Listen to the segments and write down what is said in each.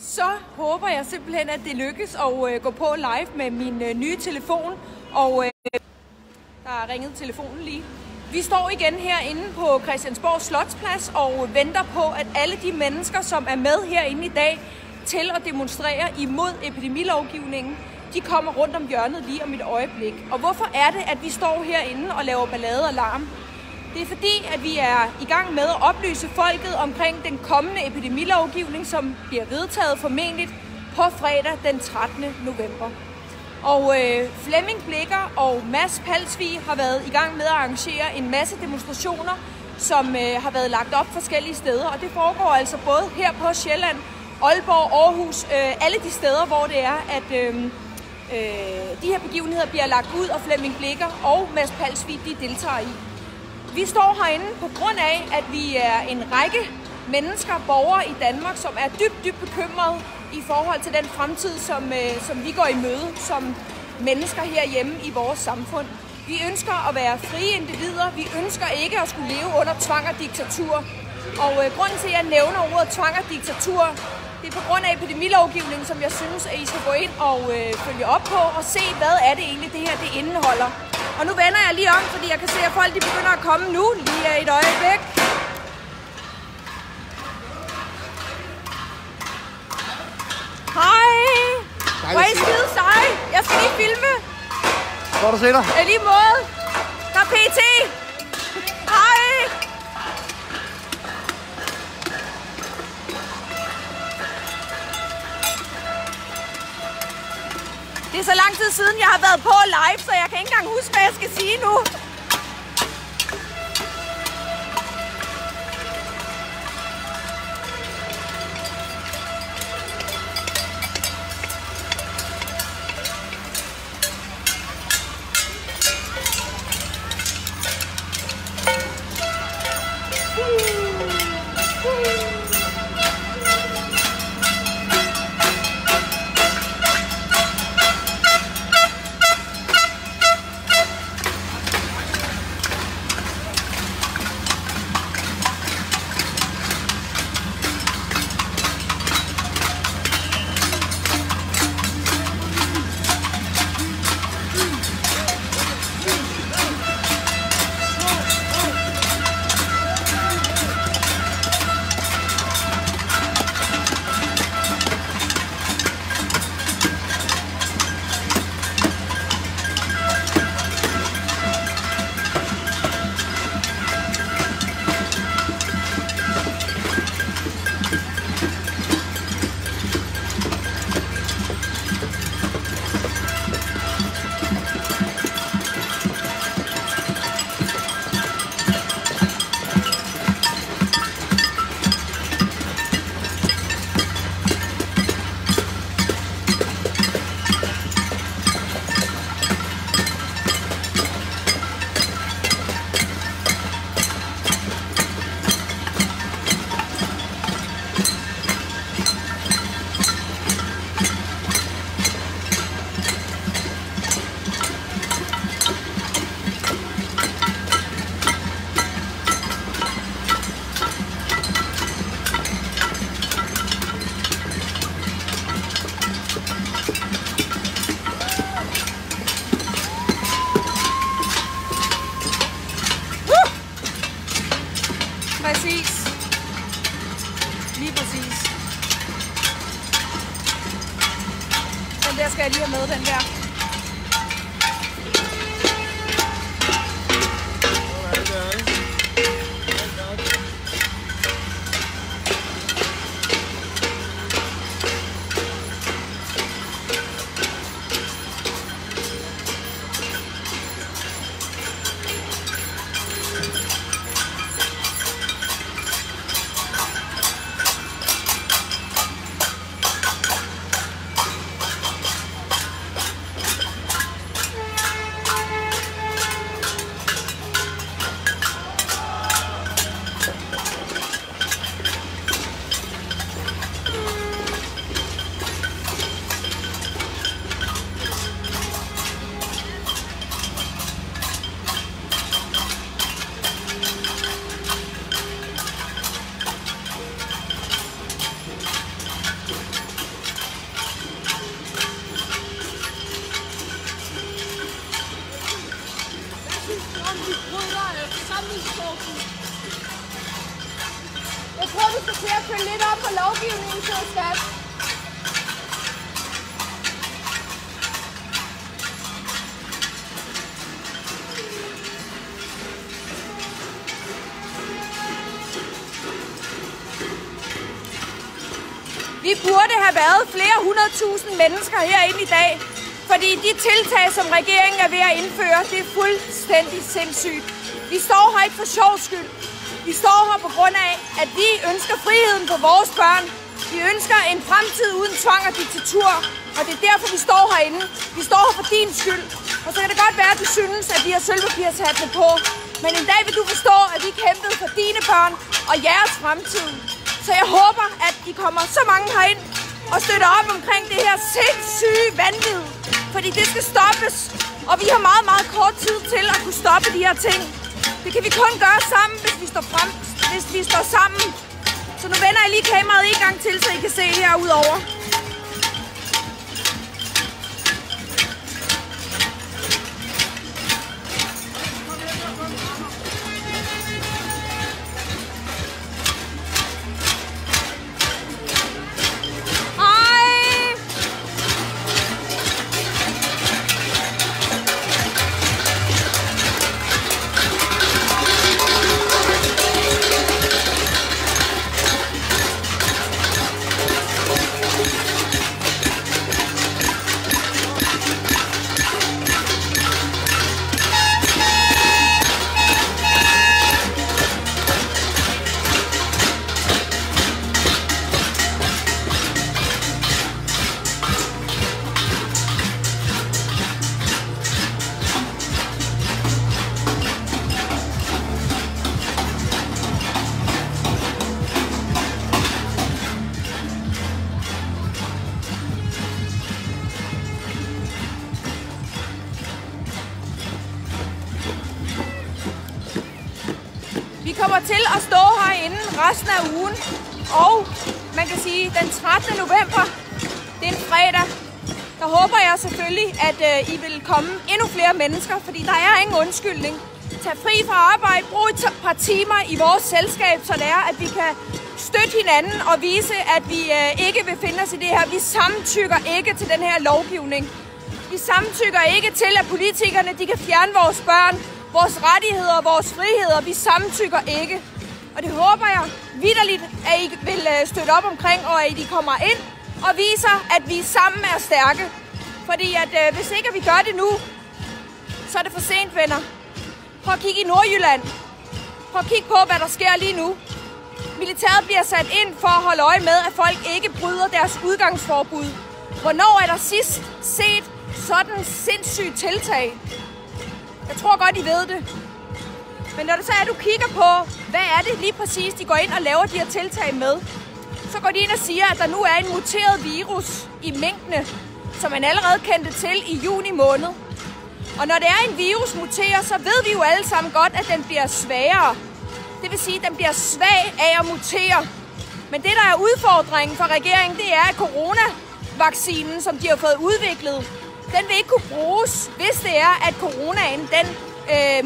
Så håber jeg simpelthen, at det lykkes at gå på live med min nye telefon. Og der er ringet telefonen lige. Vi står igen herinde på Christiansborg Slotsplads og venter på, at alle de mennesker, som er med herinde i dag til at demonstrere imod epidemilovgivningen, de kommer rundt om hjørnet lige om et øjeblik. Og hvorfor er det, at vi står herinde og laver ballade og larm? Det er fordi, at vi er i gang med at oplyse folket omkring den kommende epidemilovgivning, som bliver vedtaget formentlig på fredag den 13. november. Og Flemming Blicher og Mads Palsvig har været i gang med at arrangere en masse demonstrationer, som har været lagt op forskellige steder. Og det foregår altså både her på Sjælland, Aalborg, Aarhus, alle de steder, hvor det er, at de her begivenheder bliver lagt ud, og Flemming Blicher og Mads Palsvig, de deltager i. Vi står herinde på grund af, at vi er en række mennesker, borgere i Danmark, som er dybt bekymrede i forhold til den fremtid, som vi går i møde som mennesker herhjemme i vores samfund. Vi ønsker at være frie individer. Vi ønsker ikke at skulle leve under tvang og diktatur. Og grunden til, at jeg nævner ordet tvang og diktatur, det er på grund af epidemilovgivningen, som jeg synes, at I skal gå ind og følge op på og se, hvad er det egentlig, det her det indeholder. Og nu vender jeg lige om, fordi jeg kan se, at folk de begynder at komme nu, lige et øjeblik. Hej! Hvor er I skide seje? Jeg skal lige filme. Hvor du se dig? I lige måde. Der er PT. Hej! Det er så lang tid siden, jeg har været på live, så jeg kan ikke engang huske, hvad jeg skal sige nu. Præcis. Lige præcis. Den der skal jeg lige have med, den der. Vi burde have været flere 100.000 mennesker herinde i dag, fordi de tiltag, som regeringen er ved at indføre, det er fuldstændig sindssygt. Vi står her ikke for sjov skyld. Vi står her på grund af, at vi ønsker friheden for vores børn. Vi ønsker en fremtid uden tvang og diktatur, og det er derfor, vi står herinde. Vi står her for din skyld. Og så kan det godt være, at du synes, at vi har sølvpapirshattene på. Men en dag vil du forstå, at vi kæmpede for dine børn og jeres fremtid. Så jeg håber, at I kommer så mange herind og støtter op omkring det her sindssyge vanvid. Fordi det skal stoppes, og vi har meget, meget kort tid til at kunne stoppe de her ting. Det kan vi kun gøre sammen, hvis vi står sammen. Så nu vender jeg lige kameraet en gang til, så I kan se herudover. Vi kommer til at stå herinde resten af ugen, og man kan sige, den 13. november, det er en fredag, der håber jeg selvfølgelig, at I vil komme endnu flere mennesker, fordi der er ingen undskyldning. Tag fri fra arbejde, brug et par timer i vores selskab, så det er, at vi kan støtte hinanden og vise, at vi ikke vil finde os i det her. Vi samtykker ikke til den her lovgivning. Vi samtykker ikke til, at politikerne de kan fjerne vores børn, vores rettigheder og vores friheder. Vi samtykker ikke. Og det håber jeg vitterligt, at I vil støtte op omkring, og at I kommer ind og viser, at vi sammen er stærke. Fordi at hvis ikke vi gør det nu, så er det for sent, venner. Prøv at kigge i Nordjylland. Prøv at kigge på, hvad der sker lige nu. Militæret bliver sat ind for at holde øje med, at folk ikke bryder deres udgangsforbud. Hvornår er der sidst set sådan sindssygt tiltag? Jeg tror godt, I ved det. Men når det så er, at du kigger på, hvad er det lige præcis, de går ind og laver de her tiltag med, så går de ind og siger, at der nu er en muteret virus i minkene, som man allerede kendte til i juni måned. Og når det er en virus muterer, så ved vi jo alle sammen godt, at den bliver svagere. Det vil sige, at den bliver svag af at mutere. Men det, der er udfordringen for regeringen, det er, at coronavaccinen, som de har fået udviklet, den vil ikke kunne bruges, hvis det er, at coronaen den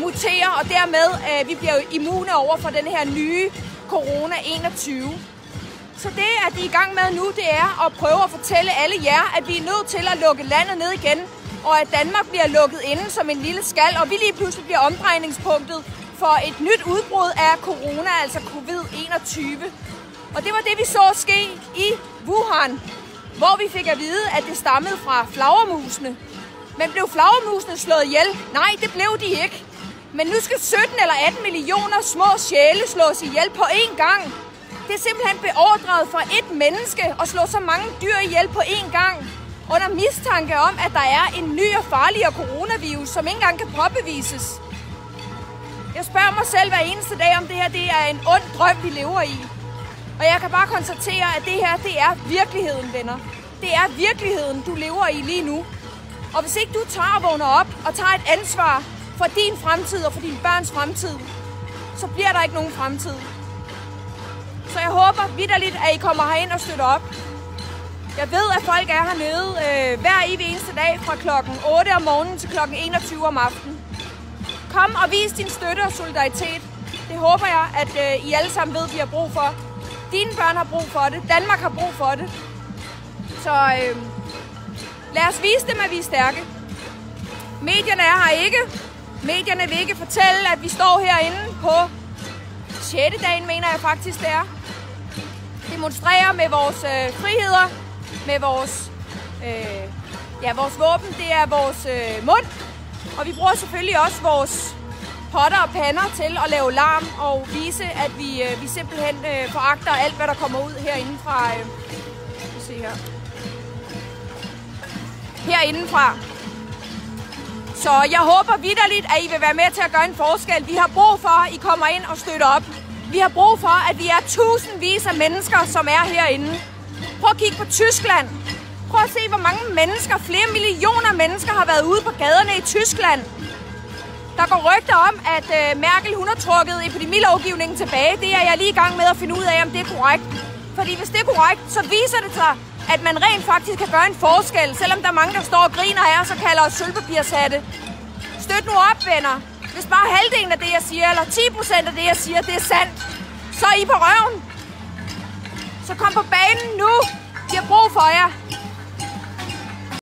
muterer, og dermed vi bliver immune over for den her nye corona 21. Så det, at de er i gang med nu, det er at prøve at fortælle alle jer, at vi er nødt til at lukke landet ned igen, og at Danmark bliver lukket inde som en lille skal, og vi lige pludselig bliver omdrejningspunktet for et nyt udbrud af corona, altså covid-21. Og det var det, vi så ske i Wuhan, hvor vi fik at vide, at det stammede fra flagermusene. Men blev flagermusene slået ihjel? Nej, det blev de ikke. Men nu skal 17 eller 18 millioner små sjæle slås ihjel på én gang. Det er simpelthen beordret for et menneske at slå så mange dyr ihjel på én gang, under mistanke om, at der er en ny og farligere coronavirus, som ikke engang kan påbevises. Jeg spørger mig selv hver eneste dag, om det her det er en ond drøm, vi lever i. Og jeg kan bare konstatere, at det her det er virkeligheden, venner. Det er virkeligheden, du lever i lige nu. Og hvis ikke du tager og vågner op og tager et ansvar for din fremtid og for dine børns fremtid, så bliver der ikke nogen fremtid. Så jeg håber vitterligt, at I kommer herind og støtter op. Jeg ved, at folk er hernede hver evig eneste dag fra klokken 8 om morgenen til klokken 21 om aftenen. Kom og vis din støtte og solidaritet. Det håber jeg, at I alle sammen ved, at vi har brug for. Dine børn har brug for det. Danmark har brug for det. Så lad os vise dem, at vi er stærke. Medierne er her ikke. Medierne vil ikke fortælle, at vi står herinde på 6. dagen, mener jeg faktisk, det er. Det demonstrere med vores friheder, med vores, vores våben, det er vores mund. Og vi bruger selvfølgelig også vores potter og pander til at lave larm og vise, at vi simpelthen foragter alt, hvad der kommer ud herindefra. Se her. Herindefra. Så jeg håber vitterligt, at I vil være med til at gøre en forskel. Vi har brug for, at I kommer ind og støtter op. Vi har brug for, at vi er tusindvis af mennesker, som er herinde. Prøv at kigge på Tyskland. Prøv at se, hvor mange mennesker, flere millioner mennesker har været ude på gaderne i Tyskland. Der går rygter om, at Merkel hun har trukket epidemilovgivningen tilbage. Det er jeg lige i gang med at finde ud af, om det er korrekt. Fordi hvis det er korrekt, så viser det sig, at man rent faktisk kan gøre en forskel. Selvom der er mange, der står og griner af os og kalder os sølvpapirshatte. Støt nu op, venner. Hvis bare halvdelen af det, jeg siger, eller 10% af det, jeg siger, det er sandt, så er I på røven. Så kom på banen nu. Vi har brug for jer.